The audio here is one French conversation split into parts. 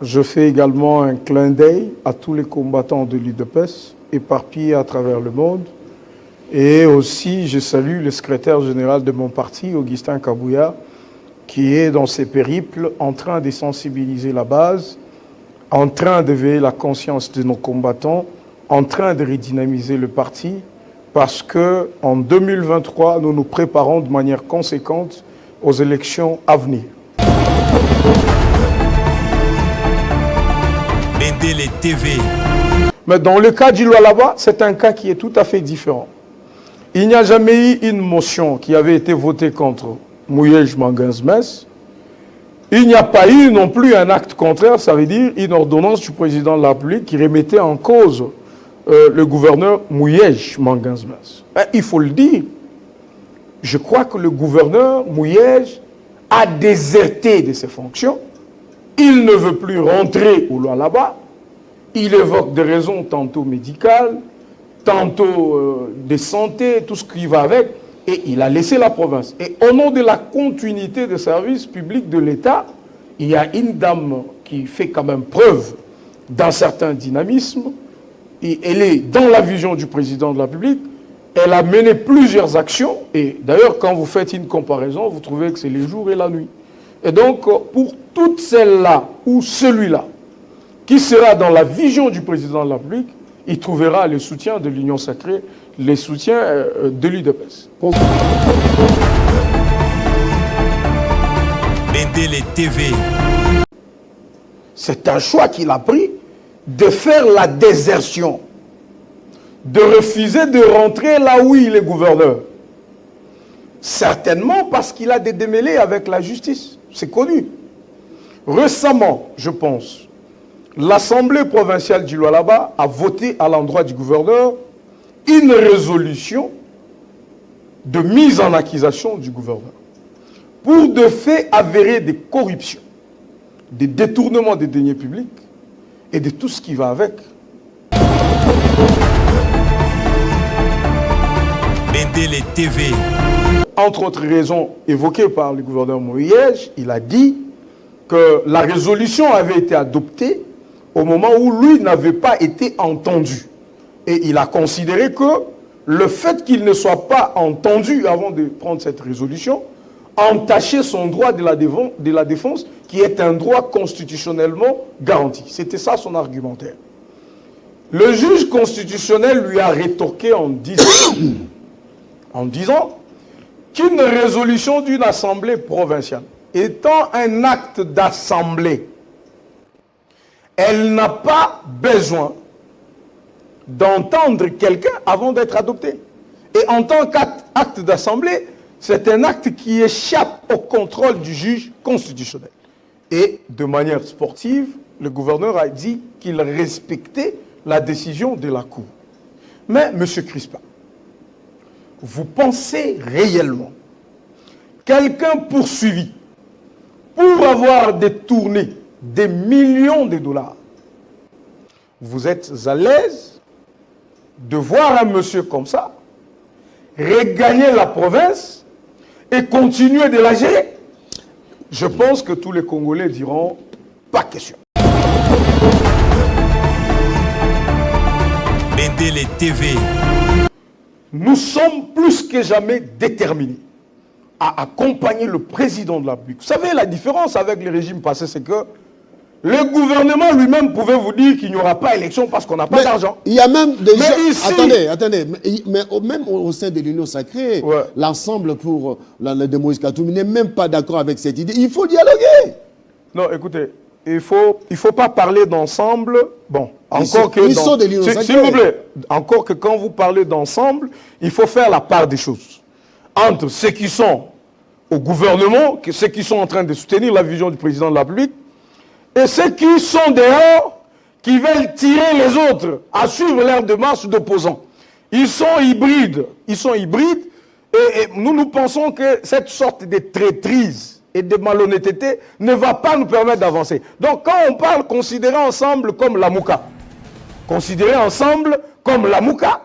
Je fais également un clin d'œil à tous les combattants de l'UDPS éparpillés à travers le monde. Et aussi, je salue le secrétaire général de mon parti, Augustin Kabouya, qui est dans ses périples en train de sensibiliser la base, en train de veiller la conscience de nos combattants, en train de redynamiser le parti, parce qu'en 2023, nous nous préparons de manière conséquente aux élections à venir. Bendele TV. Mais dans le cas du Lualaba, c'est un cas qui est tout à fait différent. Il n'y a jamais eu une motion qui avait été votée contre Mouyej Manganzmes. Il n'y a pas eu non plus un acte contraire, ça veut dire une ordonnance du président de la République qui remettait en cause le gouverneur Mouyej Manganzmes. Il faut le dire. Je crois que le gouverneur Mouyej a déserté de ses fonctions. Il ne veut plus rentrer au Lualaba. Il évoque des raisons tantôt médicales, tantôt de santé, tout ce qui va avec, et il a laissé la province. Et au nom de la continuité des services publics de l'État, il y a une dame qui fait quand même preuve d'un certain dynamisme, et elle est dans la vision du président de la République, elle a mené plusieurs actions, et d'ailleurs quand vous faites une comparaison, vous trouvez que c'est les jours et la nuit. Et donc pour toutes celles-là, ou celui-là, qui sera dans la vision du président de la République, il trouvera le soutien de l'Union sacrée, le soutien de l'UDPS. Bendele TV. C'est un choix qu'il a pris de faire la désertion, de refuser de rentrer là où il est gouverneur. Certainement parce qu'il a des démêlés avec la justice, c'est connu. Récemment, je pense, l'Assemblée provinciale du Lualaba a voté à l'endroit du gouverneur une résolution de mise en accusation du gouverneur pour de faits avérés de corruption, de détournement des deniers publics et de tout ce qui va avec. Bendele TV. Entre autres raisons évoquées par le gouverneur Mouyej, il a dit que la résolution avait été adoptée au moment où lui n'avait pas été entendu. Et il a considéré que le fait qu'il ne soit pas entendu avant de prendre cette résolution entachait son droit de la défense, qui est un droit constitutionnellement garanti. C'était ça son argumentaire. Le juge constitutionnel lui a rétorqué en disant qu'une résolution d'une assemblée provinciale étant un acte d'assemblée, elle n'a pas besoin d'entendre quelqu'un avant d'être adoptée. Et en tant qu'acte d'assemblée, c'est un acte qui échappe au contrôle du juge constitutionnel. Et de manière sportive, le gouverneur a dit qu'il respectait la décision de la Cour. Mais, M. Crispin, vous pensez réellement quelqu'un poursuivi pour avoir détourné des millions de dollars, vous êtes à l'aise de voir un monsieur comme ça regagner la province et continuer de la gérer? Je pense que tous les Congolais diront pas question. Bendele TV. Nous sommes plus que jamais déterminés à accompagner le président de la République. Vous savez, la différence avec les régimes passés, c'est que le gouvernement lui-même pouvait vous dire qu'il n'y aura pas élection parce qu'on n'a pas d'argent. Il y a même des gens... Ici... Attendez. Mais même au sein de l'Union sacrée, l'ensemble pour de Moïse Katumbi n'est même pas d'accord avec cette idée. Il faut dialoguer. Non, écoutez, il faut pas parler d'ensemble. Bon, encore que... Ils sont de l'Union sacrée. S'il vous plaît, encore que quand vous parlez d'ensemble, il faut faire la part des choses. Entre ceux qui sont au gouvernement, ceux qui sont en train de soutenir la vision du président de la République, et ceux qui sont dehors, qui veulent tirer les autres à suivre leur démarche d'opposants. Ils sont hybrides. Et nous pensons que cette sorte de traîtrise et de malhonnêteté ne va pas nous permettre d'avancer. Donc quand on parle, considérez ensemble comme la Mouka. Considérez ensemble comme la Mouka,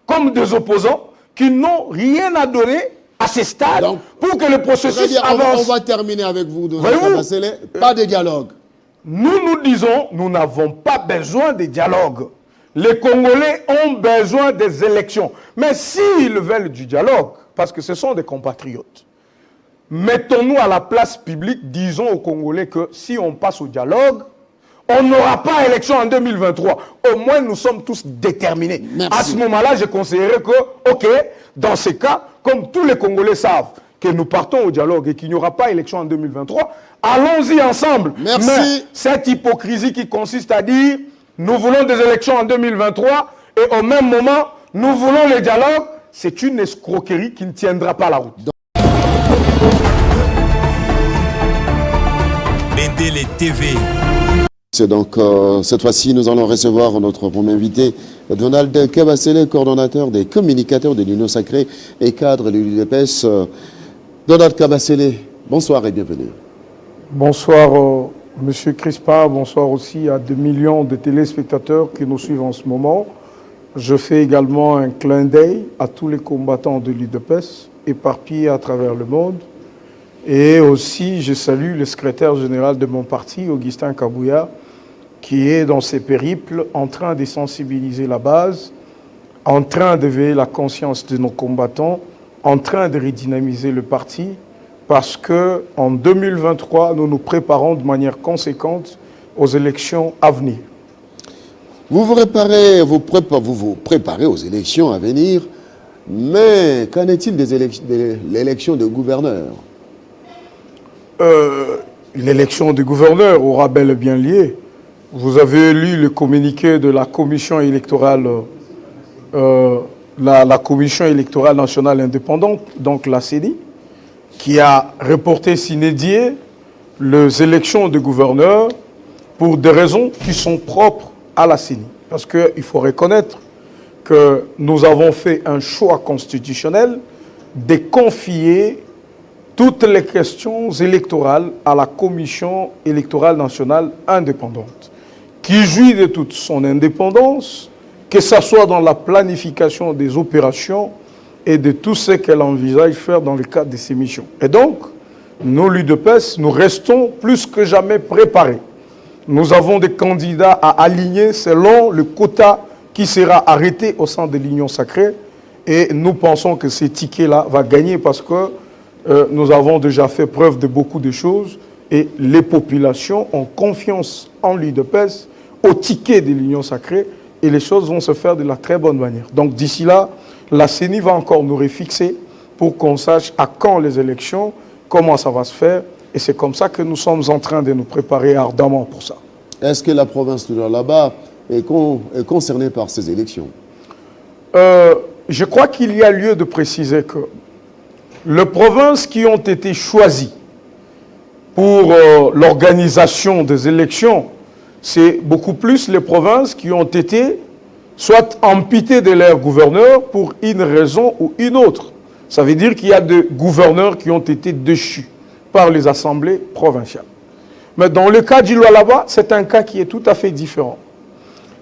comme des opposants qui n'ont rien à donner à ce stade pour que le processus avance. On va terminer avec vous, Pas de dialogue. Nous disons, nous n'avons pas besoin de dialogue. Les Congolais ont besoin des élections. Mais s'ils veulent du dialogue, parce que ce sont des compatriotes, mettons-nous à la place publique, disons aux Congolais que si on passe au dialogue, on n'aura pas élection en 2023. Au moins, nous sommes tous déterminés. Merci. À ce moment-là, je conseillerais que, ok, dans ces cas, comme tous les Congolais savent que nous partons au dialogue et qu'il n'y aura pas élection en 2023, allons-y ensemble. Merci. Mais cette hypocrisie qui consiste à dire, nous voulons des élections en 2023 et au même moment, nous voulons le dialogue, c'est une escroquerie qui ne tiendra pas la route. Bendele TV. C'est donc, cette fois-ci, nous allons recevoir notre premier invité, Donald Kabasele, coordonnateur des communicateurs de l'Union Sacrée et cadre de l'UDPS. Donald Kabasele, bonsoir et bienvenue. Bonsoir, Monsieur Crispa, bonsoir aussi à 2 millions de téléspectateurs qui nous suivent en ce moment. Je fais également un clin d'œil à tous les combattants de l'UDPS éparpillés à travers le monde. Et aussi, je salue le secrétaire général de mon parti, Augustin Kabouya, qui est dans ses périples en train de sensibiliser la base, en train de veiller la conscience de nos combattants, en train de redynamiser le parti, parce qu'en 2023, nous nous préparons de manière conséquente aux élections à venir. Vous vous préparez aux élections à venir, mais qu'en est-il de l'élection de gouverneur? L'élection des gouverneurs aura bel et bien lieu. Vous avez lu le communiqué de la commission électorale, la commission électorale nationale indépendante, donc la CENI, qui a reporté sine die les élections de gouverneurs pour des raisons qui sont propres à la CENI. Parce qu'il faut reconnaître que nous avons fait un choix constitutionnel de confier toutes les questions électorales à la Commission électorale nationale indépendante, qui jouit de toute son indépendance, que ce soit dans la planification des opérations et de tout ce qu'elle envisage faire dans le cadre de ses missions. Et donc, nous, l'UDPS, nous restons plus que jamais préparés. Nous avons des candidats à aligner selon le quota qui sera arrêté au sein de l'Union Sacrée, et nous pensons que ce ticket-là va gagner parce que nous avons déjà fait preuve de beaucoup de choses et les populations ont confiance en l'UDPS, au ticket de l'Union Sacrée, et les choses vont se faire de la très bonne manière. Donc d'ici là, la CENI va encore nous refixer pour qu'on sache à quand les élections, comment ça va se faire, et c'est comme ça que nous sommes en train de nous préparer ardemment pour ça. Est-ce que la province de là-bas est concernée par ces élections? Je crois qu'il y a lieu de préciser que les provinces qui ont été choisies pour l'organisation des élections, c'est beaucoup plus les provinces qui ont été soit amputées de leur gouverneur pour une raison ou une autre. Ça veut dire qu'il y a des gouverneurs qui ont été déchus par les assemblées provinciales. Mais dans le cas du Lualaba, c'est un cas qui est tout à fait différent.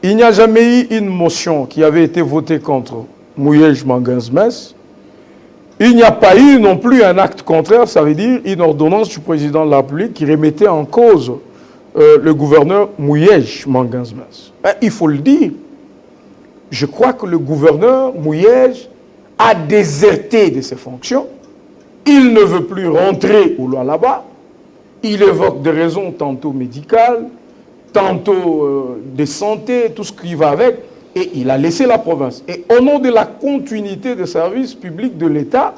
Il n'y a jamais eu une motion qui avait été votée contre Mouyej Manganzmes. Il n'y a pas eu non plus un acte contraire, ça veut dire une ordonnance du président de la République qui remettait en cause le gouverneur Mouyej Manganzmes. Il faut le dire, je crois que le gouverneur Mouyej a déserté de ses fonctions. Il ne veut plus rentrer au Lualaba. Il évoque des raisons tantôt médicales, tantôt de santé, tout ce qui va avec. Et il a laissé la province. Et au nom de la continuité des services publics de l'État,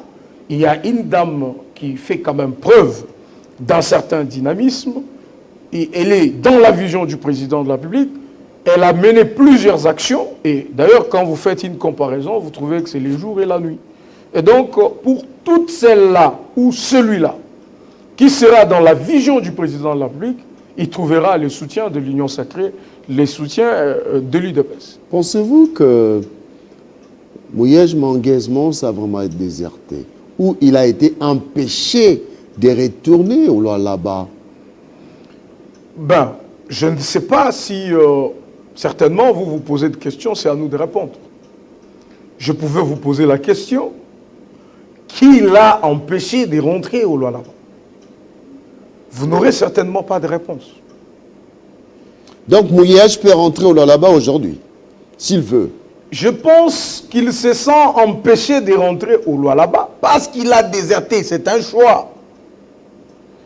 il y a une dame qui fait quand même preuve d'un certain dynamisme. Et elle est dans la vision du président de la République. Elle a mené plusieurs actions. Et d'ailleurs, quand vous faites une comparaison, vous trouvez que c'est les jours et la nuit. Et donc, pour toutes celles-là ou celui-là qui sera dans la vision du président de la République, il trouvera le soutien de l'Union Sacrée, le soutien de l'UDPS. Pensez-vous que Mouyej Manganzmes a vraiment été déserté ou il a été empêché de retourner au Lualaba? Ben, je ne sais pas si, certainement, vous vous posez des questions, c'est à nous de répondre. Je pouvais vous poser la question, qui l'a empêché de rentrer au Lualaba? Vous n'aurez certainement pas de réponse. Donc Mouyej peut rentrer au Lualaba aujourd'hui, s'il veut. Je pense qu'il se sent empêché de rentrer au Lualaba parce qu'il a déserté. C'est un choix.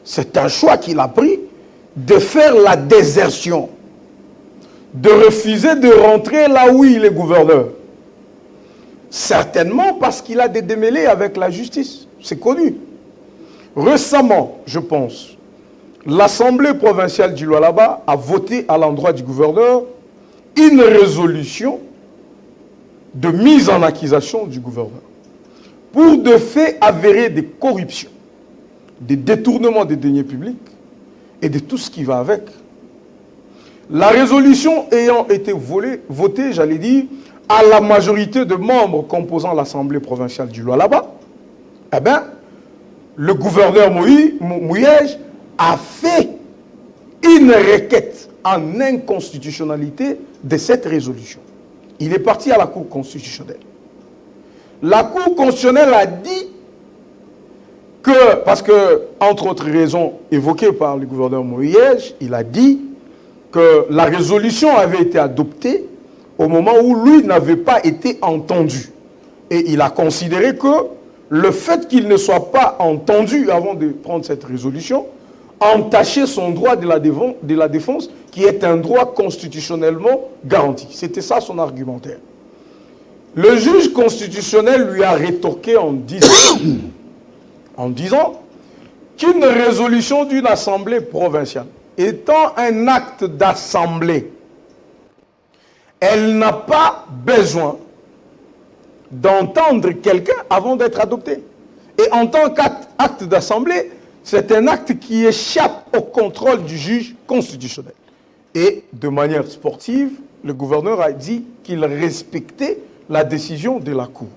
C'est un choix qu'il a pris de faire la désertion, de refuser de rentrer là où il est gouverneur. Certainement parce qu'il a des démêlés avec la justice. C'est connu. Récemment, je pense, l'Assemblée provinciale du Lualaba a voté à l'endroit du gouverneur une résolution de mise en accusation du gouverneur pour des faits avérés de corruption, de détournement des deniers publics et de tout ce qui va avec. La résolution ayant été votée, j'allais dire, à la majorité de membres composant l'Assemblée provinciale du Lualaba, eh bien, le gouverneur Mouyej a fait une requête en inconstitutionnalité de cette résolution. Il est parti à la Cour constitutionnelle. La Cour constitutionnelle a dit que, parce que, entre autres raisons évoquées par le gouverneur Mouyej, il a dit que la résolution avait été adoptée au moment où lui n'avait pas été entendu. Et il a considéré que le fait qu'il ne soit pas entendu avant de prendre cette résolution entachait son droit de la défense, qui est un droit constitutionnellement garanti. C'était ça son argumentaire. Le juge constitutionnel lui a rétorqué en disant qu'une résolution d'une assemblée provinciale étant un acte d'assemblée, elle n'a pas besoin d'entendre quelqu'un avant d'être adoptée. Et en tant qu'acte d'assemblée, c'est un acte qui échappe au contrôle du juge constitutionnel. Et de manière sportive, le gouverneur a dit qu'il respectait la décision de la Cour.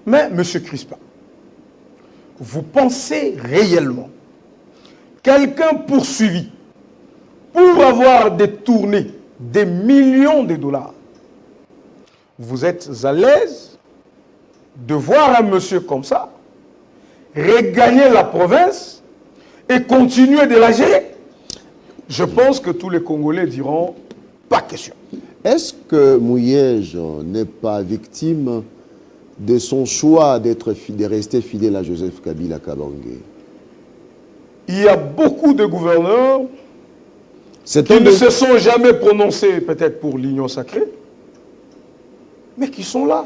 Mais, M. Crispin, vous pensez réellement quelqu'un poursuivi pour avoir détourné des millions de dollars, vous êtes à l'aise de voir un monsieur comme ça regagner la province et continuer de la gérer? Je pense que tous les Congolais diront pas question. Est-ce que Mouyej n'est pas victime de son choix de rester fidèle à Joseph Kabila Kabange? Il y a beaucoup de gouverneurs qui ne se sont jamais prononcés peut-être pour l'Union sacrée, mais qui sont là.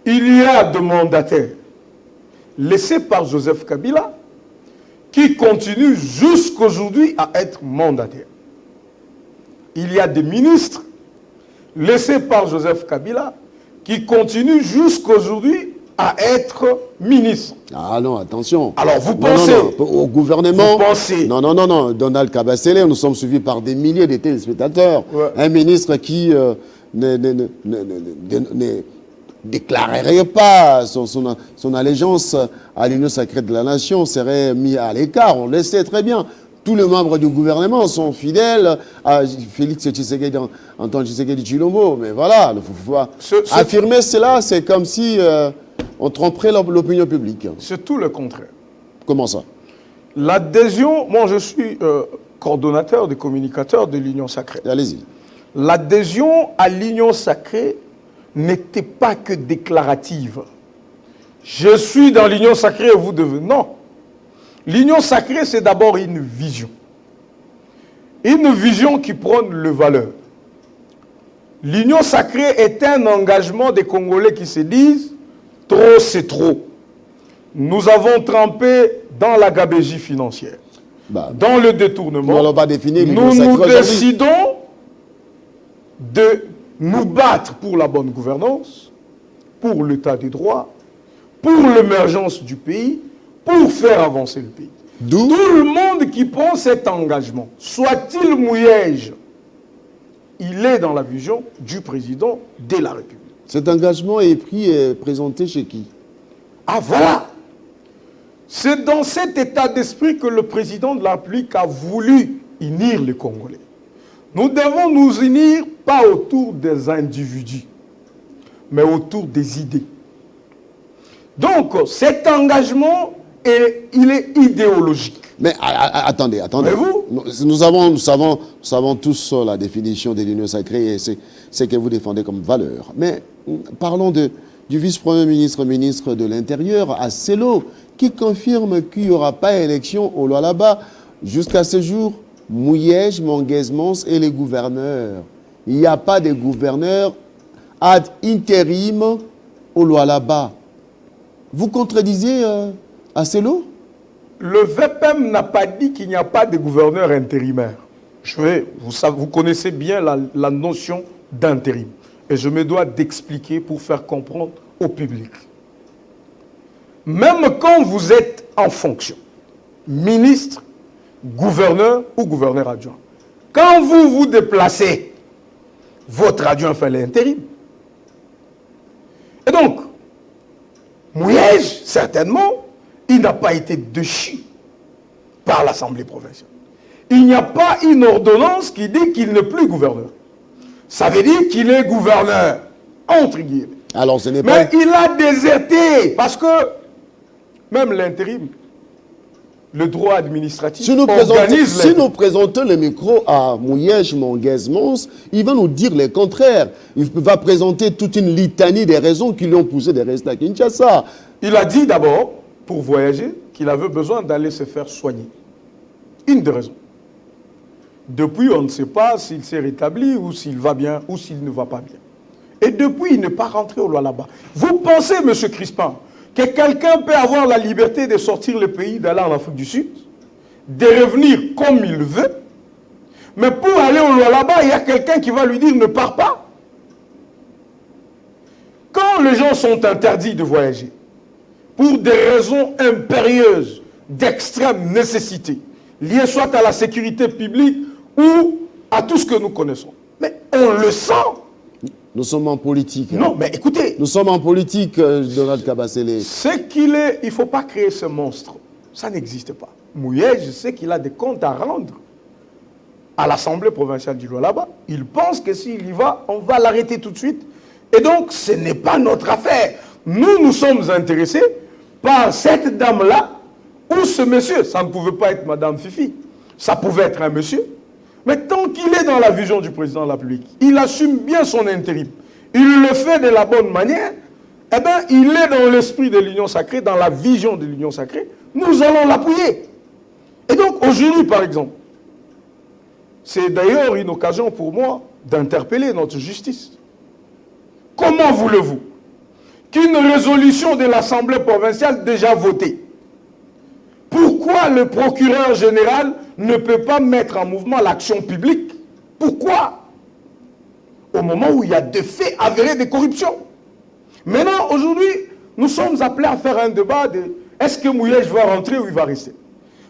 Il y a des mandataires laissés par Joseph Kabila qui continuent jusqu'aujourd'hui à être mandataires. Il y a des ministres laissés par Joseph Kabila qui continuent jusqu'aujourd'hui à être ministres. Ah non, attention. Alors vous pensez... Non, au gouvernement... Vous pensez... Non, Donald Kabasele, nous sommes suivis par des milliers de téléspectateurs. Ouais. Un ministre qui ne déclarerait pas son allégeance à l'Union sacrée de la nation serait mis à l'écart, on le sait très bien. Tous les membres du gouvernement sont fidèles à Félix Tshisekedi, Antoine Tshisekedi Tshilombo. Mais voilà, il faut affirmer cela, c'est comme si on tromperait l'opinion publique. C'est tout le contraire. Comment ça? L'adhésion, moi je suis coordonnateur des communicateurs de l'Union sacrée. Allez-y. L'adhésion à l'Union sacrée n'était pas que déclarative. Je suis dans l'Union sacrée et vous devez... Non. L'Union sacrée, c'est d'abord une vision. Une vision qui prône les valeurs. L'Union sacrée est un engagement des Congolais qui se disent « trop, c'est trop ». Nous avons trempé dans la gabegie financière, dans le détournement. Nous décidons de nous battre pour la bonne gouvernance, pour l'état des droits, pour l'émergence du pays, pour faire avancer le pays. Tout le monde qui prend cet engagement, soit-il Mouyej, il est dans la vision du président de la République. Cet engagement est pris et présenté chez qui? Ah voilà! C'est dans cet état d'esprit que le président de la République a voulu unir les Congolais. Nous devons nous unir pas autour des individus, mais autour des idées. Donc, cet engagement il est idéologique. Mais attendez. Mais vous? Nous savons tous la définition de l'union sacrée et c'est ce que vous défendez comme valeur. Mais parlons du vice-premier ministre, ministre de l'Intérieur, à Sello, qui confirme qu'il n'y aura pas élection au Lualaba jusqu'à ce jour. Mouyej, Manguez Mons et les gouverneurs. Il n'y a pas de gouverneur ad intérim au Lualaba. Vous contredisez à Sello? Le VPM n'a pas dit qu'il n'y a pas de gouverneur intérimaire. Vous connaissez bien la notion d'intérim. Et je me dois d'expliquer pour faire comprendre au public. Même quand vous êtes en fonction, ministre, gouverneur ou gouverneur adjoint, quand vous vous déplacez, votre adjoint fait l'intérim. Et donc, Mouyej, certainement, il n'a pas été déchu par l'Assemblée provinciale. Il n'y a pas une ordonnance qui dit qu'il n'est plus gouverneur. Ça veut dire qu'il est gouverneur, entre guillemets. Alors ce n'est pas... Mais il a déserté, parce que même l'intérim, le droit administratif si nous présentons le micro à Mouyej, Manguez Mons, il va nous dire le contraire. Il va présenter toute une litanie des raisons qui l'ont poussé de rester à Kinshasa. Il a dit d'abord, pour voyager, qu'il avait besoin d'aller se faire soigner. Une des raisons. Depuis, on ne sait pas s'il s'est rétabli ou s'il va bien ou s'il ne va pas bien. Et depuis, il n'est pas rentré au Lualaba. Vous pensez, M. Crispin, que quelqu'un peut avoir la liberté de sortir le pays, d'aller en Afrique du Sud, de revenir comme il veut, mais pour aller au Lualaba, il y a quelqu'un qui va lui dire « ne pars pas ». Quand les gens sont interdits de voyager, pour des raisons impérieuses, d'extrême nécessité, liées soit à la sécurité publique ou à tout ce que nous connaissons. Mais on le sent. Nous sommes en politique. Non, mais écoutez. Nous sommes en politique, Donald Kabasele. Ce qu'il est, il ne faut pas créer ce monstre. Ça n'existe pas. Mouyej, je sais qu'il a des comptes à rendre à l'Assemblée provinciale du Lualaba. Il pense que s'il y va, on va l'arrêter tout de suite. Et donc, ce n'est pas notre affaire. Nous sommes intéressés par cette dame-là ou ce monsieur. Ça ne pouvait pas être Madame Fifi. Ça pouvait être un monsieur. Mais tant qu'il est dans la vision du président de la République, il assume bien son intérim, il le fait de la bonne manière, eh bien, il est dans l'esprit de l'Union sacrée, dans la vision de l'Union sacrée, nous allons l'appuyer. Et donc, aujourd'hui, par exemple, c'est d'ailleurs une occasion pour moi d'interpeller notre justice. Comment voulez-vous qu'une résolution de l'Assemblée provinciale déjà votée, pourquoi le procureur général ne peut pas mettre en mouvement l'action publique? Pourquoi? Au moment où il y a des faits avérés de corruption. Maintenant, aujourd'hui, nous sommes appelés à faire un débat de est-ce que Mouyej va rentrer ou il va rester?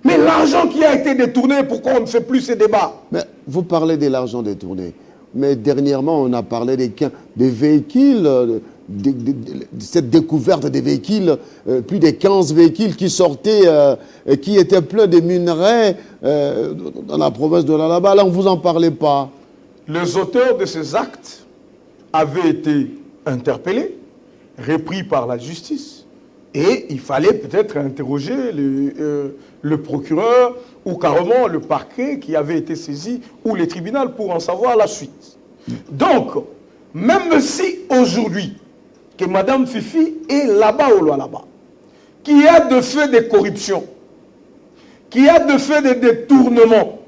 Mais l'argent qui a été détourné, pourquoi on ne fait plus ces débats? Mais vous parlez de l'argent détourné. Mais dernièrement, on a parlé des véhicules, cette découverte des véhicules, plus de 15 véhicules qui sortaient, qui étaient pleins de minerais dans la province de Lualaba. Là, on ne vous en parlait pas. Les auteurs de ces actes avaient été interpellés, repris par la justice, et il fallait peut-être interroger le procureur ou carrément le parquet qui avait été saisi ou les tribunaux pour en savoir la suite. Donc, même si aujourd'hui, que Mme Fifi est là-bas au Lualaba, qui a de faits de corruption, qui a de faits de détournement,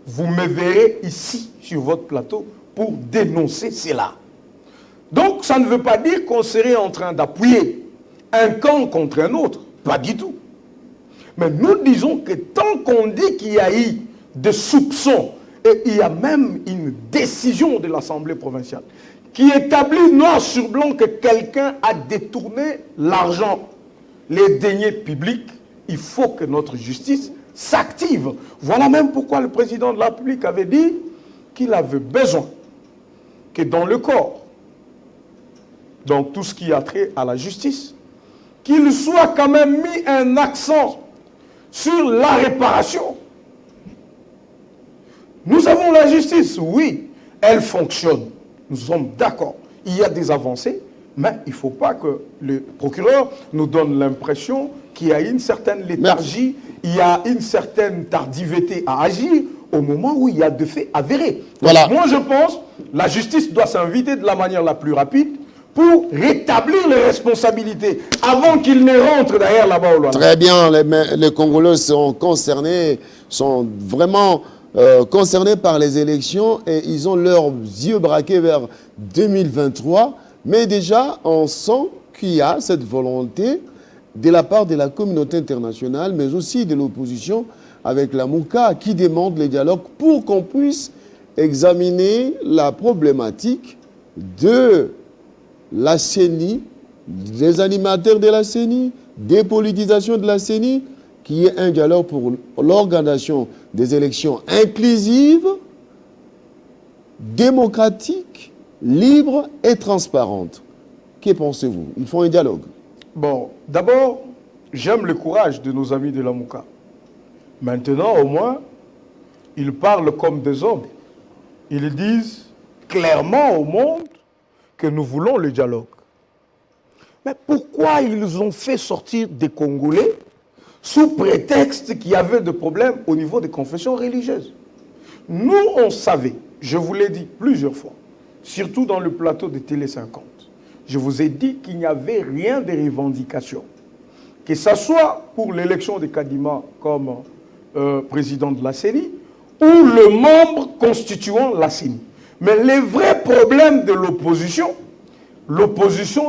vous me verrez ici, sur votre plateau, pour dénoncer cela. Donc, ça ne veut pas dire qu'on serait en train d'appuyer un camp contre un autre. Pas du tout. Mais nous disons que tant qu'on dit qu'il y a eu des soupçons, et il y a même une décision de l'Assemblée provinciale qui établit noir sur blanc que quelqu'un a détourné l'argent, les deniers publics, il faut que notre justice s'active. Voilà même pourquoi le président de la République avait dit qu'il avait besoin que dans le corps, dans tout ce qui a trait à la justice, qu'il soit quand même mis un accent sur la réparation. Nous avons la justice, oui, elle fonctionne. Nous sommes d'accord. Il y a des avancées, Mais il ne faut pas que le procureur nous donne l'impression qu'il y a une certaine léthargie, il y a une certaine tardivité à agir au moment où il y a des faits avérés. Voilà. Donc, moi, je pense que la justice doit s'inviter de la manière la plus rapide pour rétablir les responsabilités avant qu'ils ne rentrent derrière la balle. Très bien, les Congolais sont concernés, sont vraiment concernés par les élections et ils ont leurs yeux braqués vers 2023. Mais déjà, on sent qu'il y a cette volonté de la part de la communauté internationale, mais aussi de l'opposition avec la MOUCA qui demande les dialogues pour qu'on puisse examiner la problématique de la CENI, des animateurs de la CENI, des politisations de la CENI, qui est un dialogue pour l'organisation des élections inclusives, démocratiques, libres et transparentes. Que pensez-vous? Il faut un dialogue. Bon, d'abord, j'aime le courage de nos amis de la MOUCA. Maintenant, au moins, ils parlent comme des hommes. Ils disent clairement au monde que nous voulons le dialogue. Mais pourquoi ils ont fait sortir des Congolais sous prétexte qu'il y avait des problèmes au niveau des confessions religieuses? Nous, on savait, je vous l'ai dit plusieurs fois, surtout dans le plateau de Télé 50, je vous ai dit qu'il n'y avait rien de revendication. Que ce soit pour l'élection de Kadima comme président de la CENI ou le membre constituant la CENI. Mais les vrais problèmes de l'opposition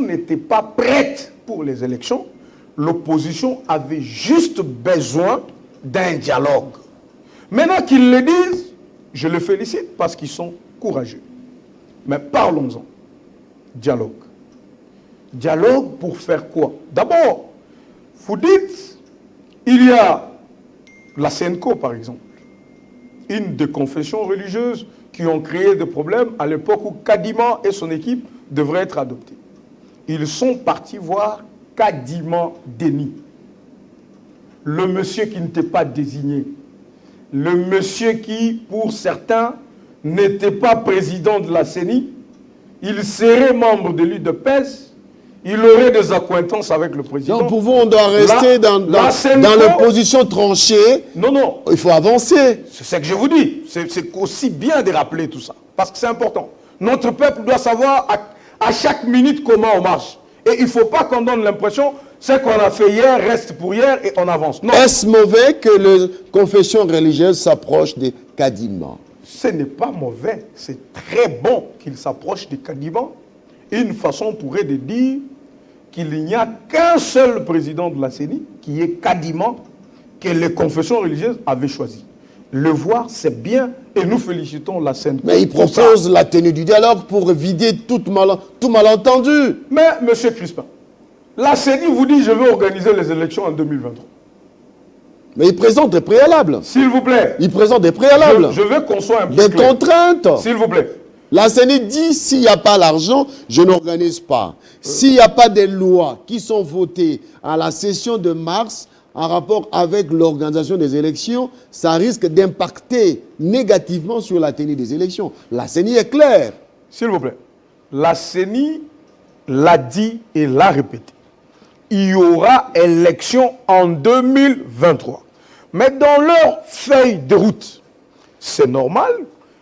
n'était pas prête pour les élections. L'opposition avait juste besoin d'un dialogue. Maintenant qu'ils le disent, je les félicite parce qu'ils sont courageux. Mais parlons-en. Dialogue. Dialogue pour faire quoi? D'abord, vous dites, il y a la CENCO par exemple, une des confessions religieuses qui ont créé des problèmes à l'époque où Kadima et son équipe devraient être adoptés. Ils sont partis voir Kadima Denis, le monsieur qui n'était pas désigné, le monsieur qui, pour certains, n'était pas président de la CENI, il serait membre de l'UDPS, il aurait des accointances avec le président. Donc pour vous, on doit rester dans l'opposition tranchée. Non, non. Il faut avancer. C'est ce que je vous dis. C'est aussi bien de rappeler tout ça. Parce que c'est important. Notre peuple doit savoir à chaque minute comment on marche. Et il ne faut pas qu'on donne l'impression ce qu'on a fait hier reste pour hier et on avance. Non. Est-ce mauvais que les confessions religieuses s'approchent des Kadima? Ce n'est pas mauvais. C'est très bon qu'il s'approche des Kadima. Une façon pourrait de dire qu'il n'y a qu'un seul président de la CENI, qui est Kadima, que les confessions religieuses avaient choisi. Le voir, c'est bien, et nous félicitons la CENI. Mais il propose la tenue du dialogue pour vider tout malentendu. Mais, M. Crispin, la CENI vous dit, je vais organiser les élections en 2023. Mais il présente des préalables. S'il vous plaît. Il présente des préalables. Je veux qu'on soit un peu des clair. Contraintes. S'il vous plaît. La CENI dit, s'il n'y a pas l'argent, je n'organise pas. S'il n'y a pas des lois qui sont votées à la session de mars en rapport avec l'organisation des élections, ça risque d'impacter négativement sur la tenue des élections. La CENI est claire. S'il vous plaît. La CENI l'a dit et l'a répété. Il y aura élection en 2023. Mais dans leur feuille de route, c'est normal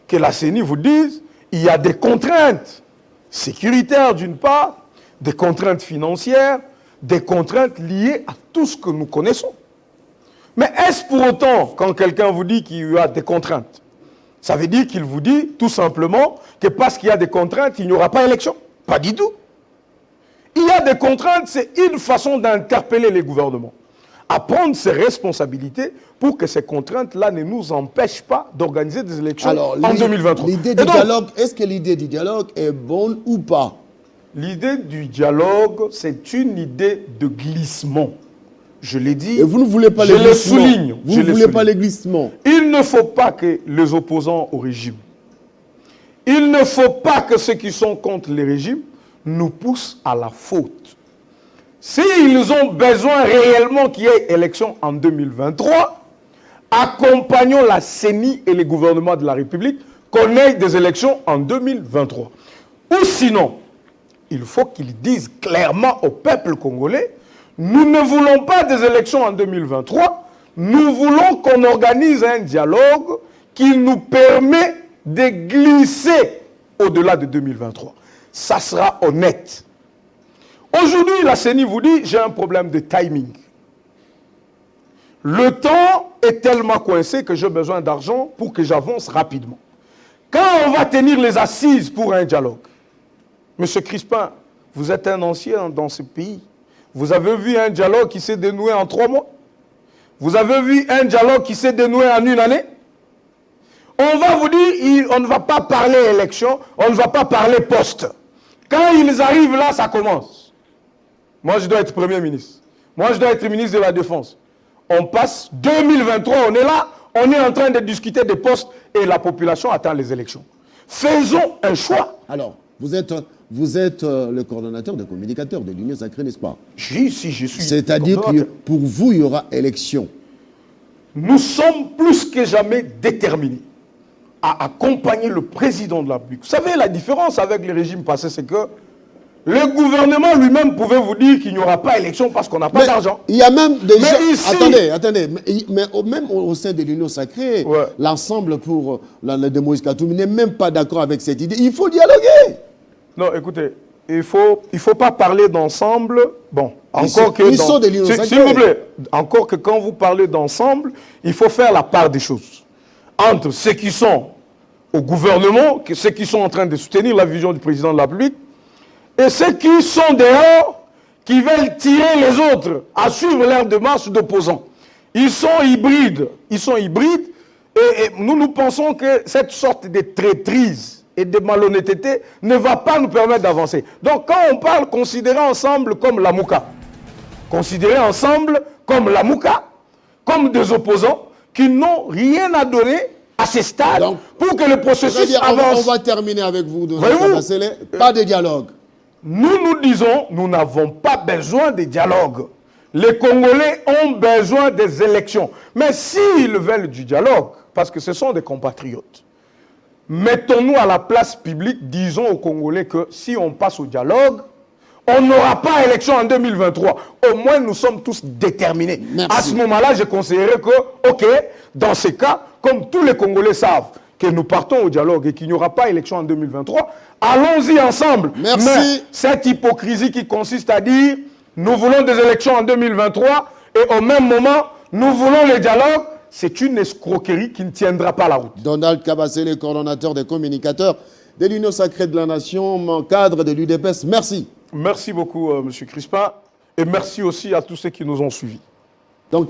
que la CENI vous dise il y a des contraintes sécuritaires d'une part, des contraintes financières, des contraintes liées à tout ce que nous connaissons. Mais est-ce pour autant, quand quelqu'un vous dit qu'il y a des contraintes, ça veut dire qu'il vous dit tout simplement que parce qu'il y a des contraintes, il n'y aura pas élection? Pas du tout. Il y a des contraintes, c'est une façon d'interpeller les gouvernements à prendre ses responsabilités pour que ces contraintes-là ne nous empêchent pas d'organiser des élections en 2023. L'idée du dialogue, est-ce que l'idée du dialogue est bonne ou pas? L'idée du dialogue, c'est une idée de glissement. Je l'ai dit, et vous ne voulez pas les glissements. Souligne. Vous ne voulez pas les glissements. Il ne faut pas que les opposants au régime, il ne faut pas que ceux qui sont contre les régimes nous poussent à la faute. S'ils ont besoin réellement qu'il y ait élection en 2023, accompagnons la CENI et les gouvernements de la République qu'on ait des élections en 2023. Ou sinon, il faut qu'ils disent clairement au peuple congolais, nous ne voulons pas des élections en 2023, nous voulons qu'on organise un dialogue qui nous permet de glisser au-delà de 2023. Ça sera honnête. Aujourd'hui, la CENI vous dit, j'ai un problème de timing. Le temps est tellement coincé que j'ai besoin d'argent pour que j'avance rapidement. Quand on va tenir les assises pour un dialogue, Monsieur Crispin, vous êtes un ancien dans ce pays. Vous avez vu un dialogue qui s'est dénoué en 3 mois? Vous avez vu un dialogue qui s'est dénoué en 1 année? On va vous dire, on ne va pas parler élection, on ne va pas parler poste. Quand ils arrivent là, ça commence. Moi, je dois être Premier ministre. Moi, je dois être ministre de la Défense. On passe 2023, on est là, on est en train de discuter des postes et la population attend les élections. Faisons un choix. Alors, vous êtes le coordonnateur des communicateurs de l'Union Sacrée, n'est-ce pas? Si, je suis. C'est-à-dire que pour vous, il y aura élection. Nous sommes plus que jamais déterminés à accompagner le président de la République. Vous savez, la différence avec les régimes passés, c'est que le gouvernement lui-même pouvait vous dire qu'il n'y aura pas élection parce qu'on n'a pas d'argent. Il y a même des gens... Ici... Attendez. Mais même au sein de l'Union Sacrée, ouais, l'ensemble pour la de Moïse Katumbi n'est même pas d'accord avec cette idée. Il faut dialoguer. Non, écoutez, il faut pas parler d'ensemble. Bon, encore que... Ils sont de l'Union Sacrée. S'il vous plaît, encore que quand vous parlez d'ensemble, il faut faire la part des choses. Entre ceux qui sont au gouvernement, ceux qui sont en train de soutenir la vision du président de la République, et ceux qui sont dehors, qui veulent tirer les autres à suivre leur démarche d'opposants. Ils sont hybrides. Et nous pensons que cette sorte de traîtrise et de malhonnêteté ne va pas nous permettre d'avancer. Donc quand on parle, considérez ensemble comme la Mouka. Considérez ensemble comme la Mouka, comme des opposants qui n'ont rien à donner à ce stade. Donc, pour que le processus avance. On va terminer avec vous, pas de dialogue. Nous disons, nous n'avons pas besoin de dialogue. Les Congolais ont besoin des élections. Mais s'ils veulent du dialogue, parce que ce sont des compatriotes, mettons-nous à la place publique, disons aux Congolais que si on passe au dialogue, on n'aura pas élection en 2023. Au moins, nous sommes tous déterminés. Merci. À ce moment-là, je conseillerais que, ok, dans ces cas, comme tous les Congolais savent que nous partons au dialogue et qu'il n'y aura pas élection en 2023, allons-y ensemble. Merci. Mais cette hypocrisie qui consiste à dire nous voulons des élections en 2023 et au même moment, nous voulons les dialogues, c'est une escroquerie qui ne tiendra pas la route. Donald Kabasele, coordonnateur des communicateurs de l'Union Sacrée de la Nation, cadre de l'UDPS, merci. Merci beaucoup, M. Crispin, et merci aussi à tous ceux qui nous ont suivis.